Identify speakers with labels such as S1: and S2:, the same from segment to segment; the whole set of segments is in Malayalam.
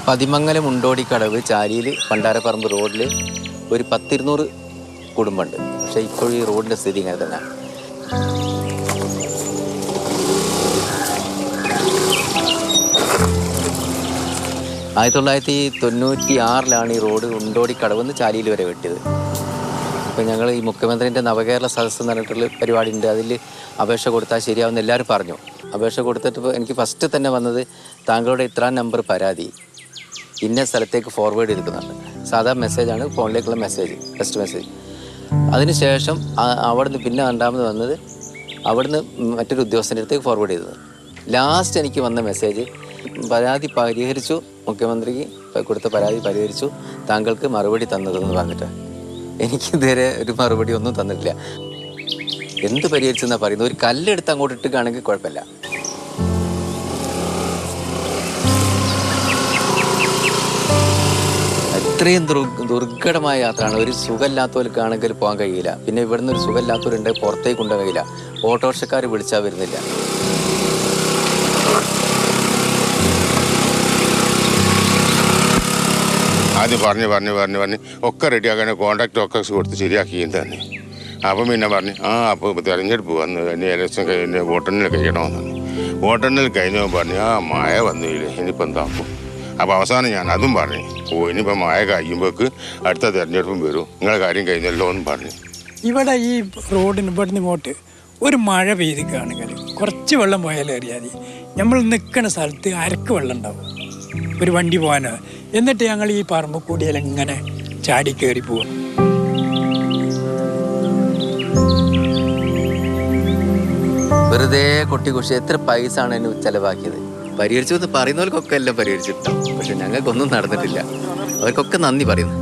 S1: പതിമംഗലം മുണ്ടോടിക്കടവ് ചാലിയിൽ പണ്ടാരപ്പറമ്പ് റോഡിൽ ഒരു 10-200 കുടുംബമുണ്ട്. പക്ഷേ ഇപ്പോഴും ഈ റോഡിൻ്റെ സ്ഥിതി ഇങ്ങനെ തന്നെ. ആയിരത്തി 1996 ഈ റോഡ് മുണ്ടോടിക്കടവ് നിന്ന് ചാലിയിൽ വരെ വെട്ടിയത്. അപ്പോൾ ഞങ്ങൾ ഈ മുഖ്യമന്ത്രിൻ്റെ നവകേരള സദസ്സ് എന്ന് പറഞ്ഞിട്ടുള്ള പരിപാടി ഉണ്ട്. അതിൽ അപേക്ഷ കൊടുത്താൽ ശരിയാവുമെന്ന് എല്ലാവരും പറഞ്ഞു. അപേക്ഷ കൊടുത്തിട്ട് എനിക്ക് ഫസ്റ്റ് തന്നെ വന്നത് താങ്കളുടെ ഇത്രാം നമ്പർ പരാതി ഇന്ന സ്ഥലത്തേക്ക് ഫോർവേഡ് ചെയ്തിരിക്കുന്നുണ്ട്. സാധാ മെസ്സേജാണ്, ഫോണിലേക്കുള്ള മെസ്സേജ്, ഫസ്റ്റ് മെസ്സേജ്. അതിനുശേഷം അവിടുന്ന് പിന്നെ രണ്ടാമത് വന്നത് അവിടുന്ന് മറ്റൊരു ഉദ്യോഗസ്ഥൻ്റെ അടുത്തേക്ക് ഫോർവേഡ് ചെയ്തത്. ലാസ്റ്റ് എനിക്ക് വന്ന മെസ്സേജ്, പരാതി പരിഹരിച്ചു, മുഖ്യമന്ത്രിക്ക് കൊടുത്ത പരാതി പരിഹരിച്ചു, താങ്കൾക്ക് മറുപടി തന്നതെന്ന് പറഞ്ഞിട്ട്. എനിക്കിതുവരെ ഒരു മറുപടി ഒന്നും തന്നിട്ടില്ല. എന്ത് പരിഹരിച്ചെന്നാണ് പറയുന്നത്? ഒരു കല്ലെടുത്ത് അങ്ങോട്ട് ഇട്ടുകയാണെങ്കിൽ കുഴപ്പമില്ല. ഇത്രയും ദുർഘടമായ യാത്രയാണ്. ഒരു സുഖമില്ലാത്തവർക്കാണെങ്കിൽ പോകാൻ കഴിയില്ല. പിന്നെ ഇവിടുന്ന് ഒരു സുഖമില്ലാത്തവരുണ്ടെങ്കിൽ പുറത്തേക്ക് കൊണ്ടുപോകാൻ കഴിയില്ല. ഓട്ടോറിക്ഷക്കാർ വിളിച്ചാൽ വരുന്നില്ല.
S2: ആദ്യം പറഞ്ഞ് ഒക്കെ റെഡിയാക്കാൻ കോൺട്രാക്ട് ഒക്കെ കൊടുത്ത് ശരിയാക്കിയും തന്നെ. അപ്പം പിന്നെ പറഞ്ഞു അപ്പോൾ തിരഞ്ഞെടുപ്പ് വന്നു കഴിഞ്ഞ് ഇലക്ഷൻ കഴിഞ്ഞ് വോട്ടെണ്ണൽ കഴിയണമെന്നാണ്. വോട്ടെണ്ണൽ കഴിഞ്ഞപ്പോൾ പറഞ്ഞു മഴ വന്നില്ലേ, ഇനിയിപ്പോൾ എന്താക്കും. അപ്പോൾ അവസാനം ഞാൻ അതും പറഞ്ഞു, ഇനിയിപ്പോൾ മഴ കഴിയുമ്പോൾക്ക് അടുത്ത തിരഞ്ഞെടുപ്പും വരും, നിങ്ങളെ കാര്യം കഴിഞ്ഞല്ലോ എന്ന് പറഞ്ഞു.
S3: ഇവിടെ ഈ റോഡിന് ഇവിടുന്ന് ഇങ്ങോട്ട് ഒരു മഴ പെയ്തിക്കുകയാണെങ്കിൽ കുറച്ച് വെള്ളം പോയാലും അറിയാം മതി. നമ്മൾ നിൽക്കുന്ന സ്ഥലത്ത് അരക്ക് വെള്ളം ഉണ്ടാവും ഒരു വണ്ടി പോകാനോ. എന്നിട്ട് ഞങ്ങൾ ഈ പറമ്പ് കൂടിയാലും ഇങ്ങനെ ചാടി കയറി പോകും.
S1: വെറുതെ കൊട്ടിക്കുഷി എത്ര പൈസ ആണ് അതിന് ചിലവാക്കിയത്. പരിഹരിച്ചു എന്ന് പറയുന്നവർക്കൊക്കെ എല്ലാം പരിഹരിച്ചിട്ടുണ്ടാവും. പക്ഷെ ഞങ്ങൾക്കൊന്നും നടന്നിട്ടില്ല. അവർക്കൊക്കെ നന്ദി പറയുന്നു.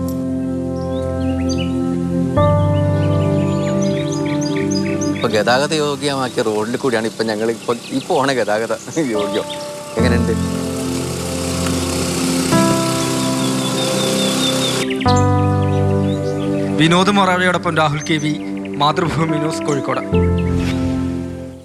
S1: ഇപ്പൊ ഗതാഗത യോഗ്യമാക്കിയ റോഡിൽ കൂടിയാണ് ഇപ്പൊ ഞങ്ങൾ ഈ പോണ ഗതാഗത യോഗ്യം. എങ്ങനെയുണ്ട്?
S4: വിനോദ് മൊറാവയോടൊപ്പം രാഹുൽ KV, മാതൃഭൂമി ന്യൂസ്, കോഴിക്കോട്.